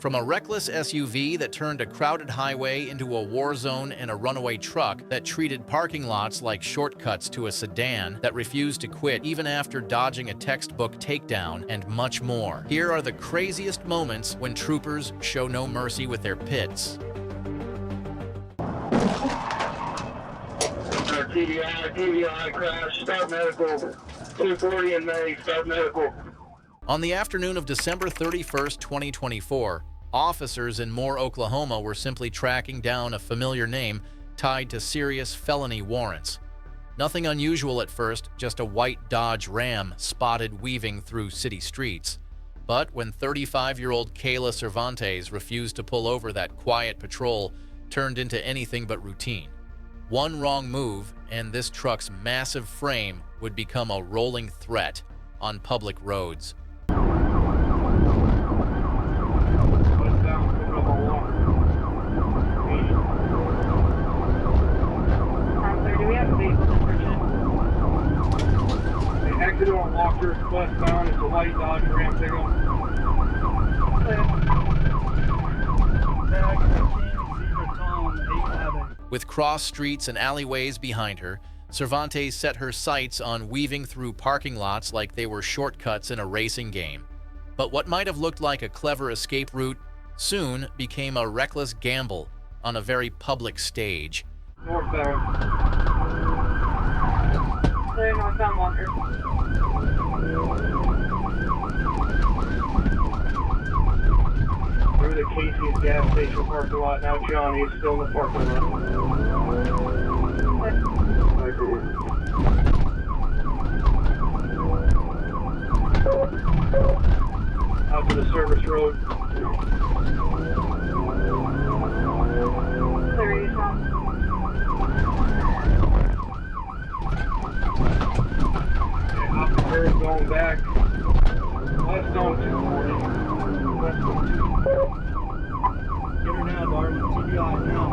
From a reckless SUV that turned a crowded highway into a war zone and a runaway truck that treated parking lots like shortcuts to a sedan that refused to quit even after dodging a textbook takedown, and much more. Here are the craziest moments when troopers show no mercy with their pits. TBI crash, start medical. 240 in May, start medical. On the afternoon of December 31st, 2024, officers in Moore, Oklahoma were simply tracking down a familiar name tied to serious felony warrants. Nothing unusual at first, just a white Dodge Ram spotted weaving through city streets. But when 35-year-old Kayla Cervantes refused to pull over, that quiet patrol turned into anything but routine. One wrong move, and this truck's massive frame would become a rolling threat on public roads. Exit on Walker, westbound, it's a white Dodge Ram pickup. With cross streets and alleyways behind her, Cervantes set her sights on weaving through parking lots like they were shortcuts in a racing game. But what might have looked like a clever escape route soon became a reckless gamble on a very public stage. Northbound. Clear northbound Walker. Through the Casey's gas station parking lot. Now Johnny is still in the parking lot. Out to the service road. Clear eastbound. Off the curb, going back. West on 240. West on 240. Get her now, Darwin. TBI now.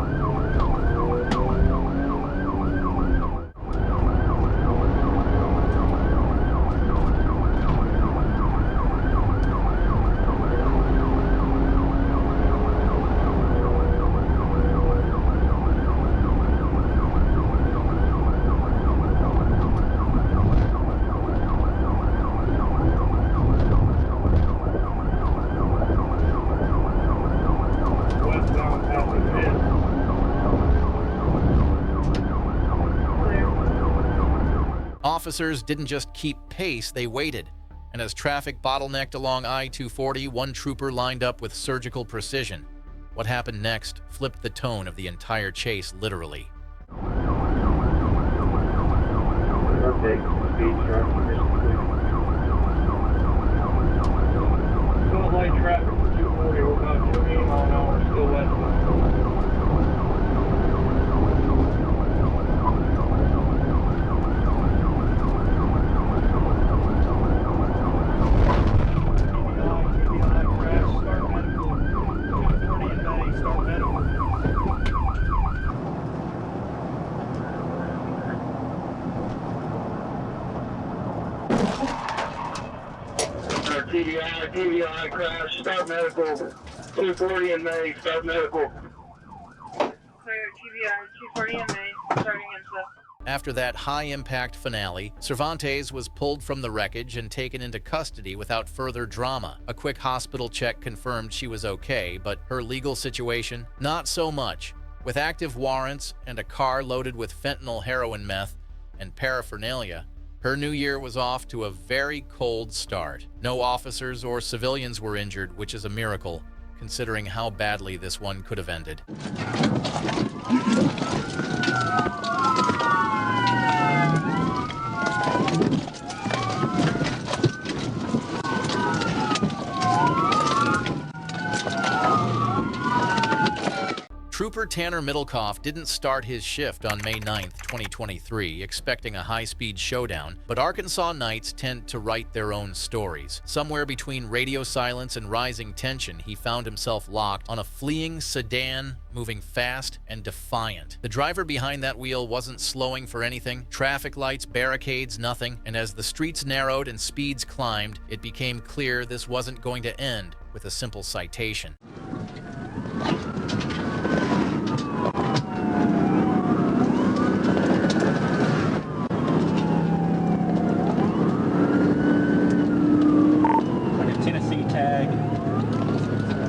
Officers didn't just keep pace, they waited. And as traffic bottlenecked along I-240, one trooper lined up with surgical precision. What happened next flipped the tone of the entire chase, literally. Speed truck. Still light traffic for 240. We're about 280 mile an hour, still westbound. TBI crash, start medical. 240 in May, start medical. Clear TBI 240 in May, starting info. After that high-impact finale, Cervantes was pulled from the wreckage and taken into custody without further drama. A quick hospital check confirmed she was okay, but her legal situation, not so much. With active warrants and a car loaded with fentanyl, heroin, meth, and paraphernalia, her new year was off to a very cold start. No officers or civilians were injured, which is a miracle, considering how badly this one could have ended. Trooper Tanner Middlecoff didn't start his shift on May 9, 2023, expecting a high-speed showdown, but Arkansas nights tend to write their own stories. Somewhere between radio silence and rising tension, he found himself locked on a fleeing sedan, moving fast and defiant. The driver behind that wheel wasn't slowing for anything. Traffic lights, barricades, nothing. And as the streets narrowed and speeds climbed, it became clear this wasn't going to end with a simple citation.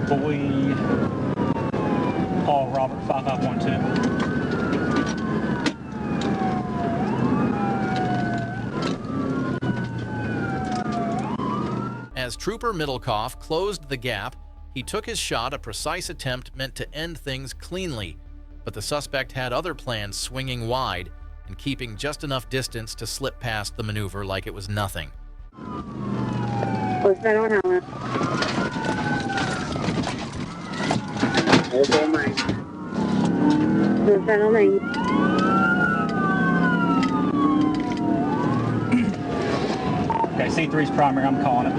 Boy, Paul Robert 5512. As Trooper Middlecoff closed the gap, he took his shot, a precise attempt meant to end things cleanly. But the suspect had other plans, swinging wide and keeping just enough distance to slip past the maneuver like it was nothing. What's that on Helen? What's that on me? Okay, C3's primary, I'm calling it.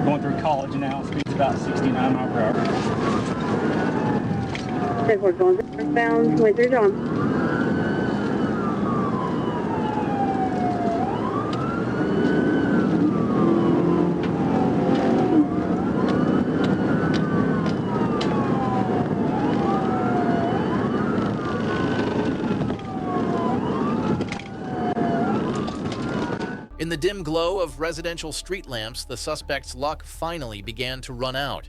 Going through college now, speed's about 69 miles per hour. Said we're going southbound, with your John. In the dim glow of residential street lamps, the suspect's luck finally began to run out.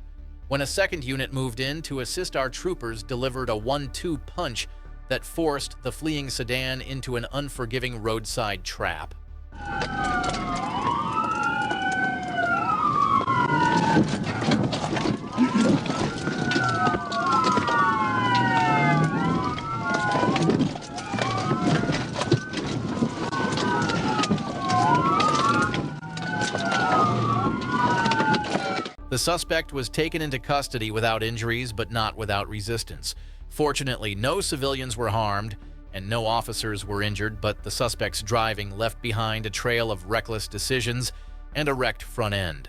When a second unit moved in to assist our troopers, delivered a 1-2 punch that forced the fleeing sedan into an unforgiving roadside trap. The suspect was taken into custody without injuries, but not without resistance. Fortunately, no civilians were harmed and no officers were injured, but the suspect's driving left behind a trail of reckless decisions and a wrecked front end.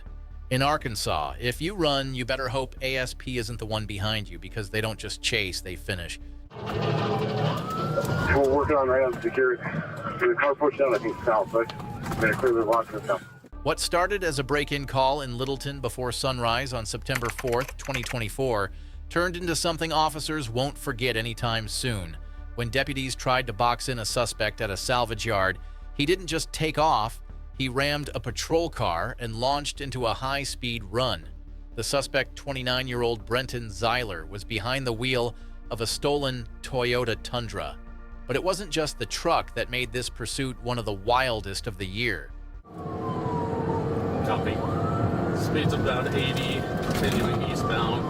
In Arkansas, if you run, you better hope ASP isn't the one behind you, because they don't just chase, they finish. We're working on right on security. The car pushed out, I think, south, but I'm going to clear the lock this out. What started as a break-in call in Littleton before sunrise on September 4th, 2024, turned into something officers won't forget anytime soon. When deputies tried to box in a suspect at a salvage yard, he didn't just take off, he rammed a patrol car and launched into a high-speed run. The suspect, 29-year-old Brenton Zeiler, was behind the wheel of a stolen Toyota Tundra. But it wasn't just the truck that made this pursuit one of the wildest of the year. Copy. Speed's about 80, continuing eastbound.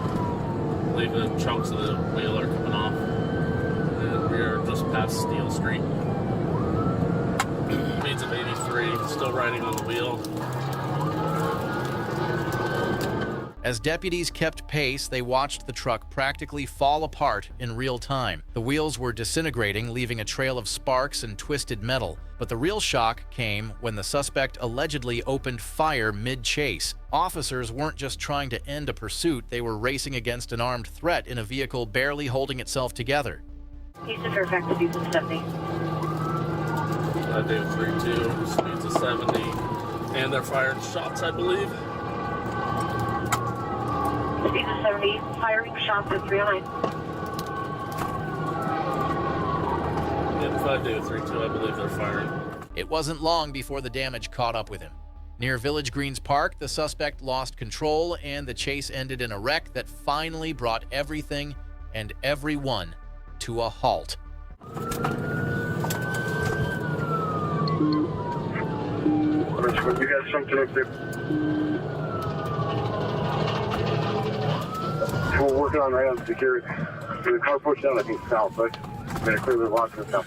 I believe the chunks of the wheel are coming off. And we are just past Steel Street. Speed's of 83, still riding on the wheel. As deputies kept pace, they watched the truck practically fall apart in real time. The wheels were disintegrating, leaving a trail of sparks and twisted metal. But the real shock came when the suspect allegedly opened fire mid-chase. Officers weren't just trying to end a pursuit, they were racing against an armed threat in a vehicle barely holding itself together. Houston Fairfax, Houston 70. I do 3-2, speeds of 70. And they're firing shots, I believe. Speeds of 70, firing shots at 309. Yeah, 5-3-2, I believe they're firing. It wasn't long before the damage caught up with him. Near Village Greens Park, the suspect lost control and the chase ended in a wreck that finally brought everything and everyone to a halt. You guys something up there? We're working on right on security. The car pushed out, I think, south, but I'm going to clear the lock this out.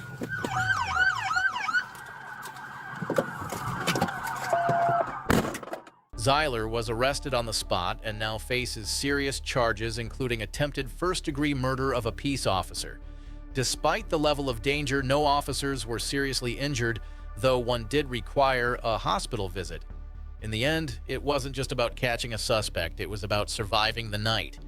Zeiler was arrested on the spot and now faces serious charges, including attempted first-degree murder of a peace officer. Despite the level of danger, no officers were seriously injured, though one did require a hospital visit. In the end, it wasn't just about catching a suspect, it was about surviving the night.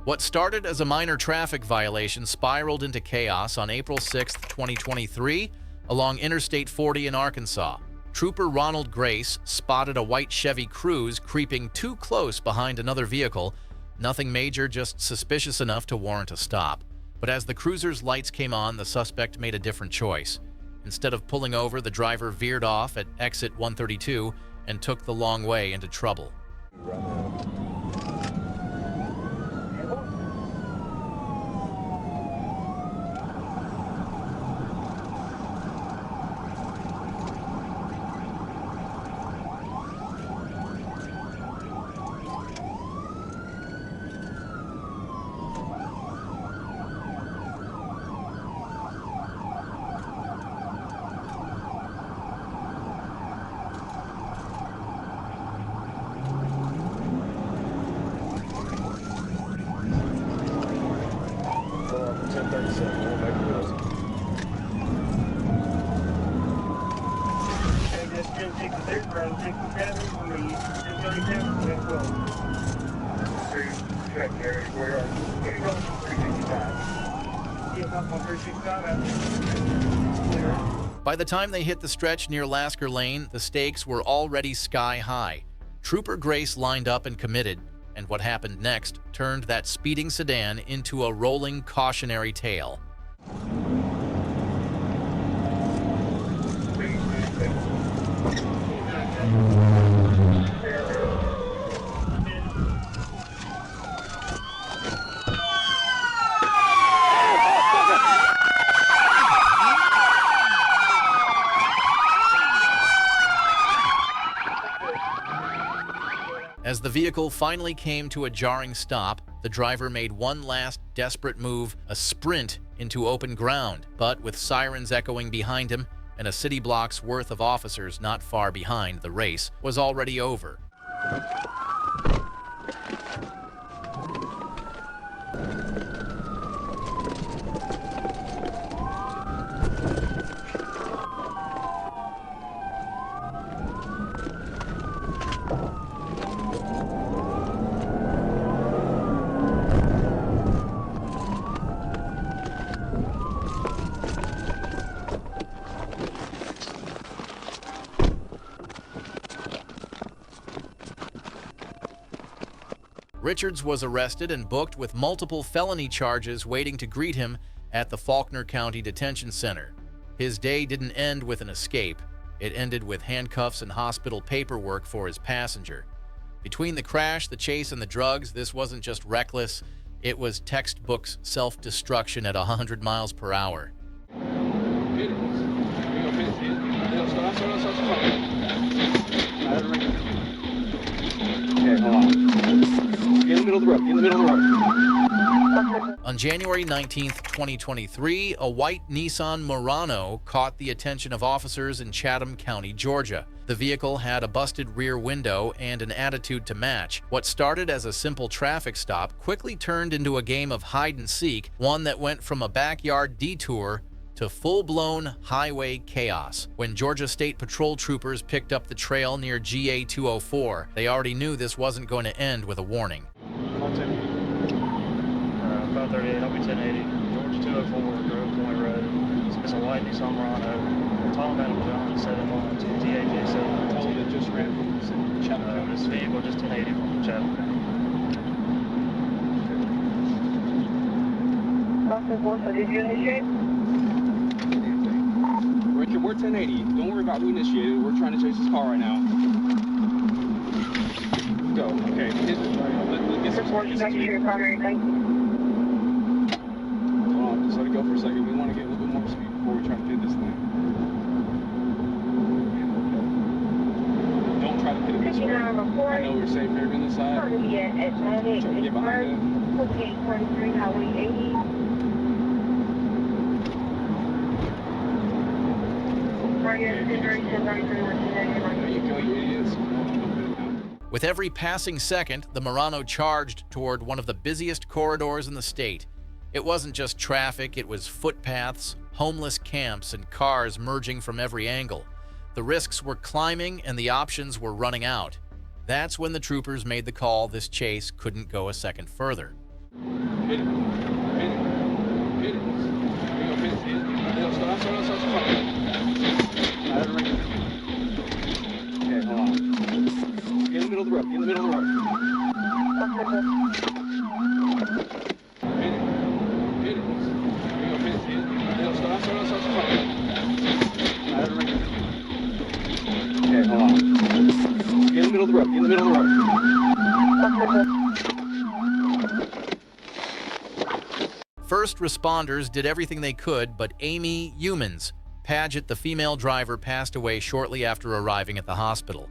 What started as a minor traffic violation spiraled into chaos on April 6, 2023, along Interstate 40 in Arkansas. Trooper Ronald Grace spotted a white Chevy Cruze creeping too close behind another vehicle. Nothing major, just suspicious enough to warrant a stop. But as the cruiser's lights came on, the suspect made a different choice. Instead of pulling over, the driver veered off at exit 132 and took the long way into trouble. By the time they hit the stretch near Lasker Lane, the stakes were already sky high. Trooper Grace lined up and committed, and what happened next turned that speeding sedan into a rolling cautionary tale. As the vehicle finally came to a jarring stop, the driver made one last desperate move, a sprint into open ground. But with sirens echoing behind him and a city block's worth of officers not far behind, the race was already over. Richards was arrested and booked with multiple felony charges waiting to greet him at the Faulkner County Detention Center. His day didn't end with an escape. It ended with handcuffs and hospital paperwork for his passenger. Between the crash, the chase, and the drugs, this wasn't just reckless, it was textbook self-destruction at 100 miles per hour. On January 19th, 2023, a white Nissan Murano caught the attention of officers in Chatham County, Georgia. The vehicle had a busted rear window and an attitude to match. What started as a simple traffic stop quickly turned into a game of hide-and-seek, one that went from a backyard detour to full-blown highway chaos. When Georgia State Patrol troopers picked up the trail near GA 204, they already knew this wasn't going to end with a warning. 538, I'll be 1080. Georgia 204, Grove Point Road. It's a white Nissan Murano. Tall Metal John 712, TAJ 712. That just ran from Chatham County. This vehicle just 1080 from Chatham County. Did you initiate? We're 1080. Don't worry about who initiated. We're trying to chase this car right now. Go. Okay. Let's get some Report back to your primary thing. Hold on. Just let it go for a second. We want to get a little bit more speed before we try to pit this thing. Don't try to pit it this way. I know we're safe here on this side. At 98, Try to get behind it. 4843 Highway 80. target 1033 with There you go, you idiots. With every passing second, the Murano charged toward one of the busiest corridors in the state. It wasn't just traffic, it was footpaths, homeless camps, and cars merging from every angle. The risks were climbing and the options were running out. That's when the troopers made the call this chase couldn't go a second further. Hit it. Hit it. Hit it. There you go, hit it. Hit it. No, stop. Okay, hold on. Get in the middle of the road. Get in the middle of the road. Hit it. Hit it. There you go, hit it. Hit it. No, stop. Okay, hold on. Get in the middle of the road. Get in the middle of the road. First responders did everything they could, but Amy Humans, Paget, the female driver, passed away shortly after arriving at the hospital.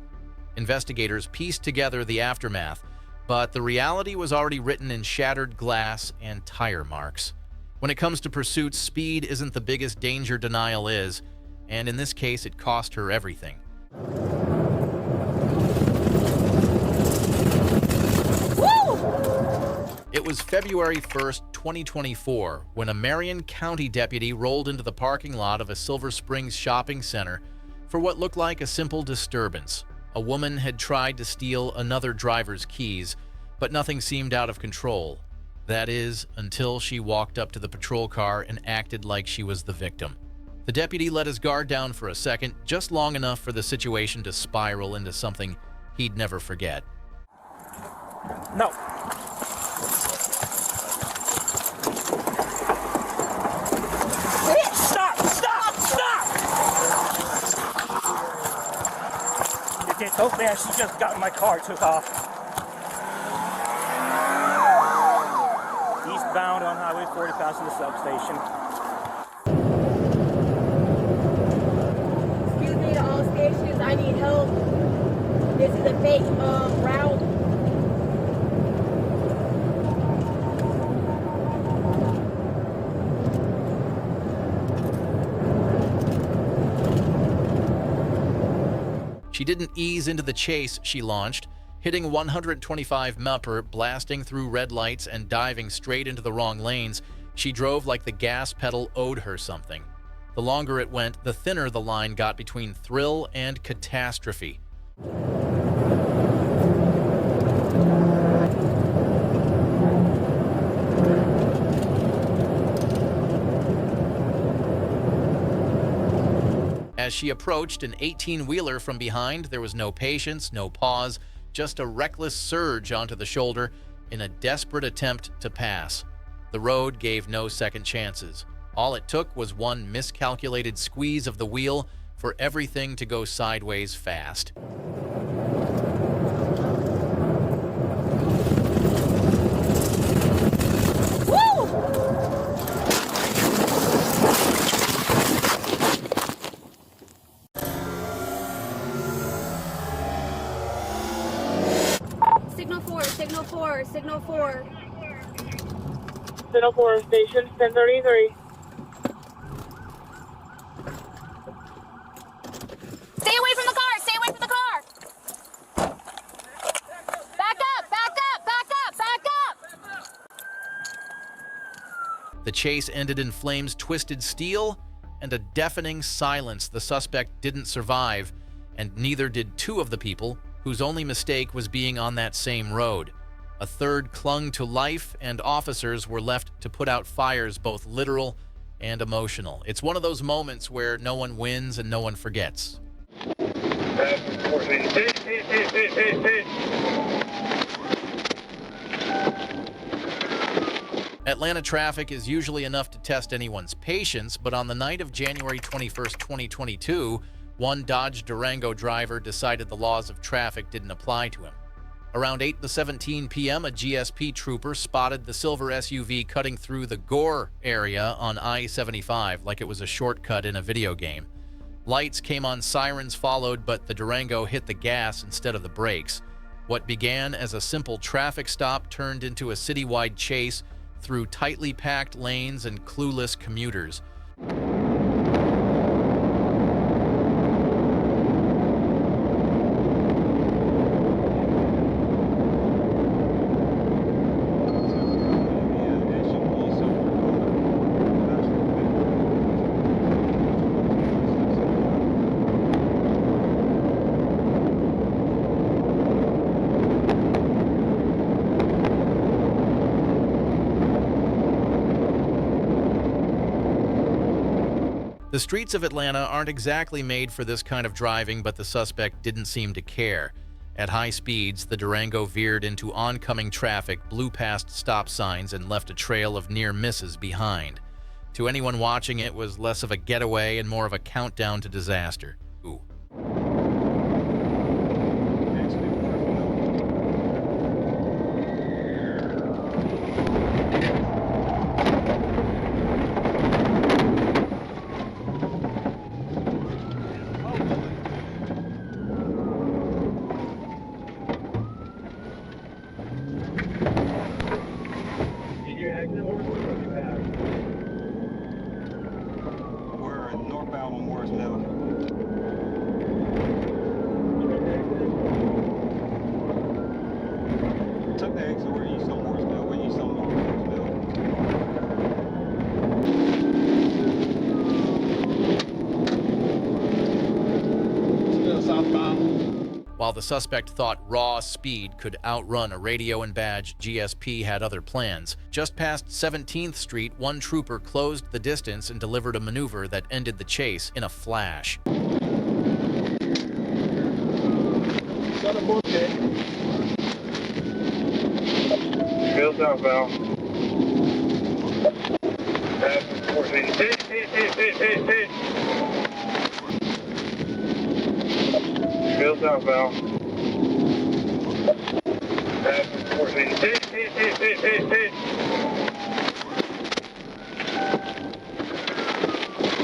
Investigators pieced together the aftermath, but the reality was already written in shattered glass and tire marks. When it comes to pursuits, speed isn't the biggest danger denial is, and in this case, it cost her everything. It was February 1st, 2024, when a Marion County deputy rolled into the parking lot of a Silver Springs shopping center for what looked like a simple disturbance. A woman had tried to steal another driver's keys, but nothing seemed out of control. That is, until she walked up to the patrol car and acted like she was the victim. The deputy let his guard down for a second, just long enough for the situation to spiral into something he'd never forget. No. Stop! Stop! Stop! It gets so fast, she just got in my car, took off. Eastbound on Highway 40 past the substation. Excuse me to all stations, I need help. This is a fake route. She didn't ease into the chase she launched, hitting 125 mph, blasting through red lights and diving straight into the wrong lanes. She drove like the gas pedal owed her something. The longer it went, the thinner the line got between thrill and catastrophe. As she approached an 18-wheeler from behind, there was no patience, no pause, just a reckless surge onto the shoulder in a desperate attempt to pass. The road gave no second chances. All it took was one miscalculated squeeze of the wheel for everything to go sideways fast. Signal 4, signal 4, signal 4. Signal 4 station 1033. Stay away from the car! Stay away from the car! Back up! Back up! Back up! Back up! The chase ended in flames, twisted steel, and a deafening silence. The suspect didn't survive, and neither did two of the people whose only mistake was being on that same road. A third clung to life, and officers were left to put out fires, both literal and emotional. It's one of those moments where no one wins and no one forgets. Atlanta traffic is usually enough to test anyone's patience, but on the night of January 21st, 2022, one Dodge Durango driver decided the laws of traffic didn't apply to him. Around 8:17 p.m., a GSP trooper spotted the silver SUV cutting through the Gore area on I-75 like it was a shortcut in a video game. Lights came on, sirens followed, but the Durango hit the gas instead of the brakes. What began as a simple traffic stop turned into a citywide chase through tightly packed lanes and clueless commuters. The streets of Atlanta aren't exactly made for this kind of driving, but the suspect didn't seem to care. At high speeds, the Durango veered into oncoming traffic, blew past stop signs, and left a trail of near misses behind. To anyone watching, it was less of a getaway and more of a countdown to disaster. Ooh. We're northbound on Morris Mill. Took the exit. We're east on Morris Mill. We're east on Morris Mill. Still southbound. While the suspect thought raw speed could outrun a radio and badge, GSP had other plans. Just past 17th Street, one trooper closed the distance and delivered a maneuver that ended the chase in a flash. Still southbound. Passing 14. Hit. Still southbound. Passing 14. Hit.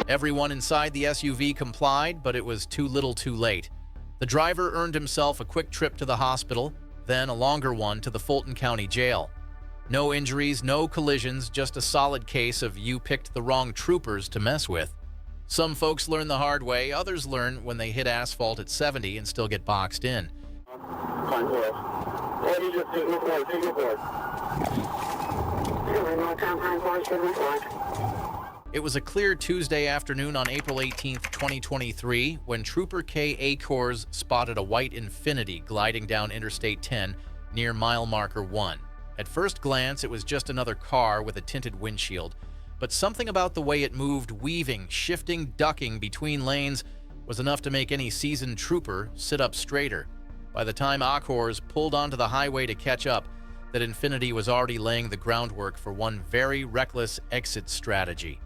Everyone inside the SUV complied, but it was too little too late. The driver earned himself a quick trip to the hospital, then a longer one to the Fulton County Jail. No injuries, no collisions, just a solid case of you picked the wrong troopers to mess with. Some folks learn the hard way, others learn when they hit asphalt at 70 and still get boxed in. Fine for us. What do you just take report? Take report. It was a clear Tuesday afternoon on April 18, 2023, when Trooper K. Akors spotted a white Infiniti gliding down Interstate 10 near mile marker 1. At first glance, it was just another car with a tinted windshield, but something about the way it moved, weaving, shifting, ducking between lanes, was enough to make any seasoned trooper sit up straighter. By the time Akors pulled onto the highway to catch up, that Infiniti was already laying the groundwork for one very reckless exit strategy.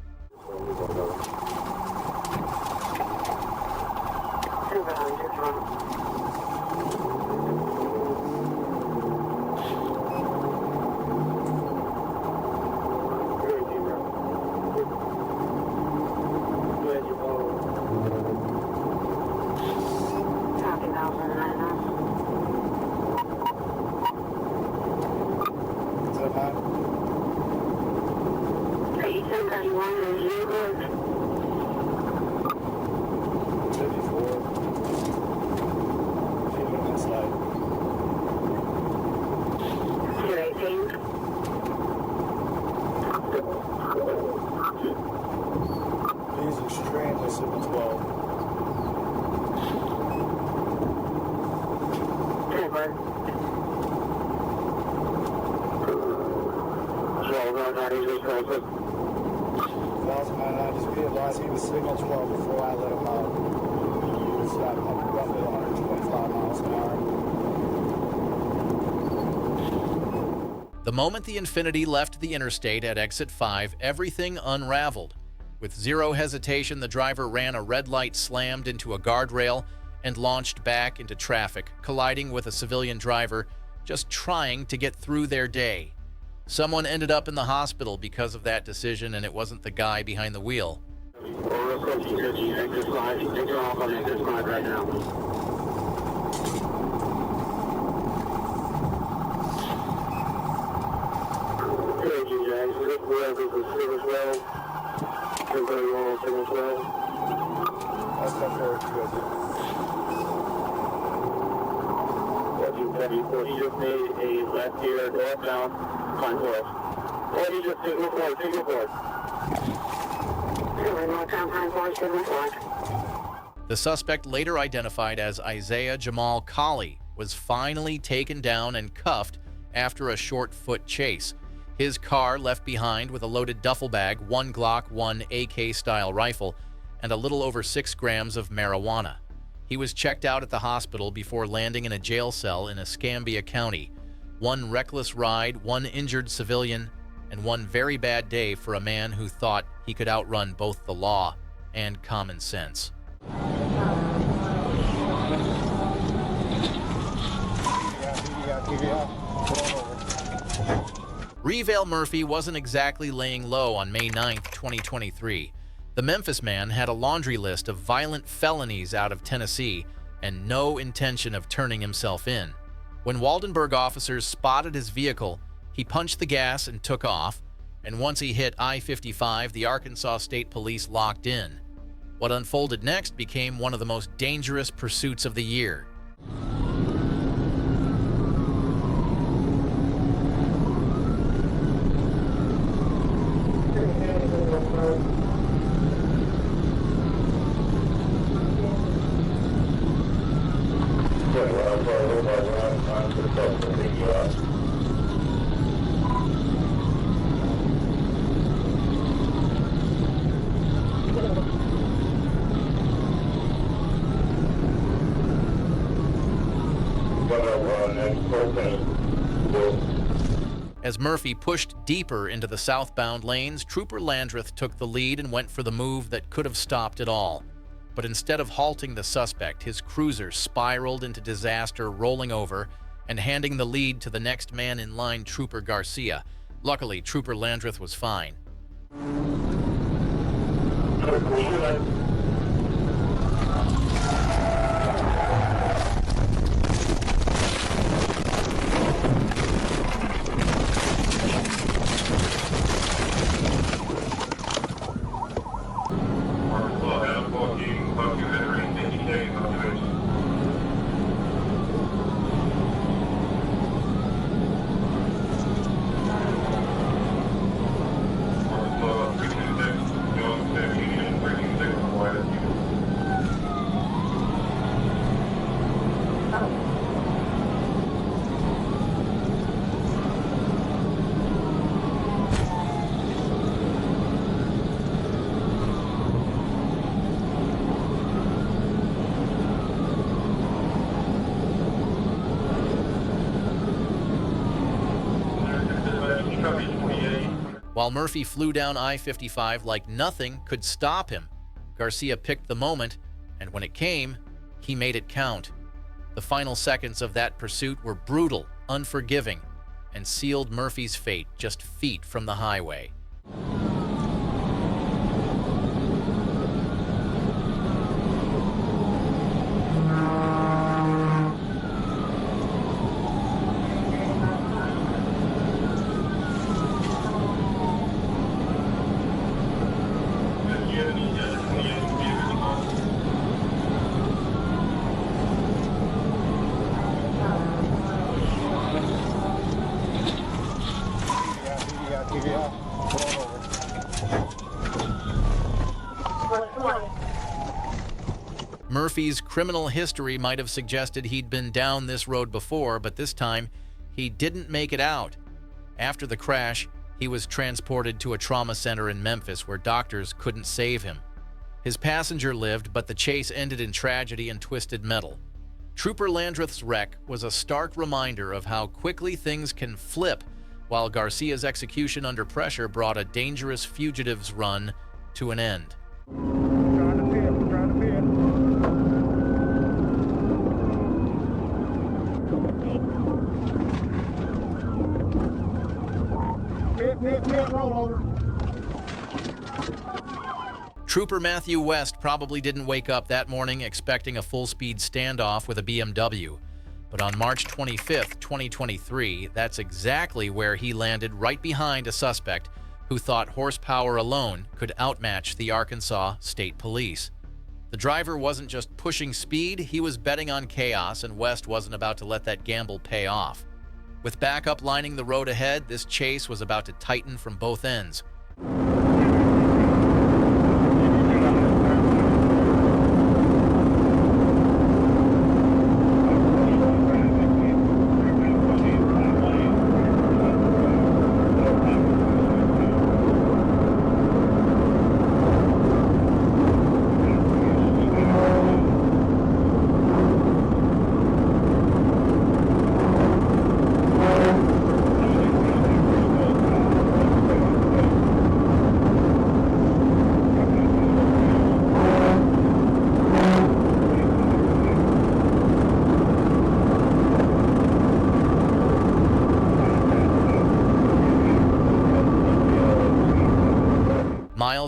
He was signal 12 before I let him out. He was roughly 125 miles an hour. The moment the Infiniti left the interstate at exit 5, everything unraveled. With zero hesitation, the driver ran a red light, slammed into a guardrail, and launched back into traffic, colliding with a civilian driver just trying to get through their day. Someone ended up in the hospital because of that decision, and it wasn't the guy behind the wheel. We're approaching 50, exit 5. Take her off on exit 5 right now. Thank you, Jags. We're Service Road. Everybody on Service Road. That's not very good. He just made a left here, northbound, fine for us. Or he just take report. The suspect, later identified as Isaiah Jamal Colley, was finally taken down and cuffed after a short-foot chase. His car left behind with a loaded duffel bag, one Glock 1 AK-style rifle, and a little over 6 grams of marijuana. He was checked out at the hospital before landing in a jail cell in Escambia County. One reckless ride, one injured civilian, and one very bad day for a man who thought he could outrun both the law and common sense. Revale Murphy wasn't exactly laying low on May 9, 2023. The Memphis man had a laundry list of violent felonies out of Tennessee and no intention of turning himself in. When Waldenburg officers spotted his vehicle, he punched the gas and took off, and once he hit I-55, the Arkansas State Police locked in. What unfolded next became one of the most dangerous pursuits of the year. As Murphy pushed deeper into the southbound lanes, Trooper Landreth took the lead and went for the move that could have stopped it all. But instead of halting the suspect, his cruiser spiraled into disaster, rolling over and handing the lead to the next man in line, Trooper Garcia. Luckily, Trooper Landreth was fine. While Murphy flew down I-55 like nothing could stop him, Garcia picked the moment, and when it came, he made it count. The final seconds of that pursuit were brutal, unforgiving, and sealed Murphy's fate just feet from the highway. Murphy's criminal history might have suggested he'd been down this road before, but this time he didn't make it out. After the crash, he was transported to a trauma center in Memphis where doctors couldn't save him. His passenger lived, but the chase ended in tragedy and twisted metal. Trooper Landreth's wreck was a stark reminder of how quickly things can flip, while Garcia's execution under pressure brought a dangerous fugitive's run to an end. Trooper Matthew West probably didn't wake up that morning expecting a full-speed standoff with a BMW. But on March 25th, 2023, that's exactly where he landed, right behind a suspect who thought horsepower alone could outmatch the Arkansas State Police. The driver wasn't just pushing speed, he was betting on chaos, and West wasn't about to let that gamble pay off. With backup lining the road ahead, this chase was about to tighten from both ends.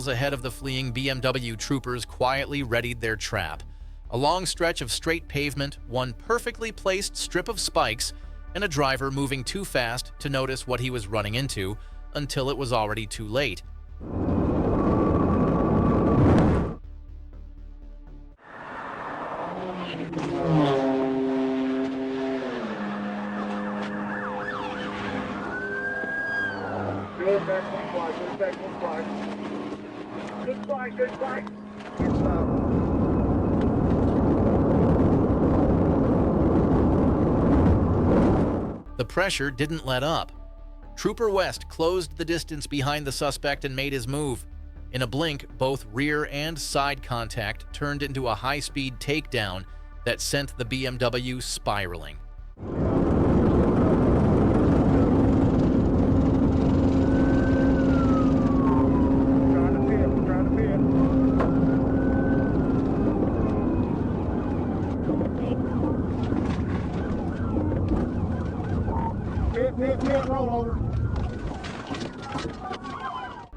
miles ahead of the fleeing BMW troopers quietly readied their trap. A long stretch of straight pavement, one perfectly placed strip of spikes, and a driver moving too fast to notice what he was running into until it was already too late. Good back one flag, good back one flag. Good flag, good flag. Good stop. The pressure didn't let up. Trooper West closed the distance behind the suspect and made his move. In a blink, both rear and side contact turned into a high-speed takedown that sent the BMW spiraling.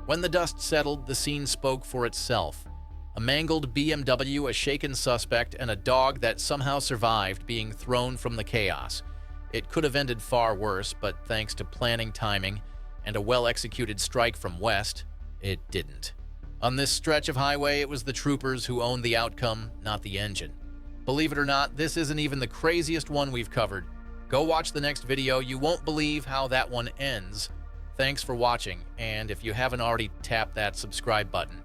When the dust settled, the scene spoke for itself. A mangled BMW, a shaken suspect, and a dog that somehow survived being thrown from the chaos. It could have ended far worse, but thanks to planning, timing, and a well-executed strike from West, it didn't. On this stretch of highway, it was the troopers who owned the outcome, not the engine. Believe it or not, this isn't even the craziest one we've covered. Go watch the next video. You won't believe how that one ends. Thanks for watching, and if you haven't already, tap that subscribe button.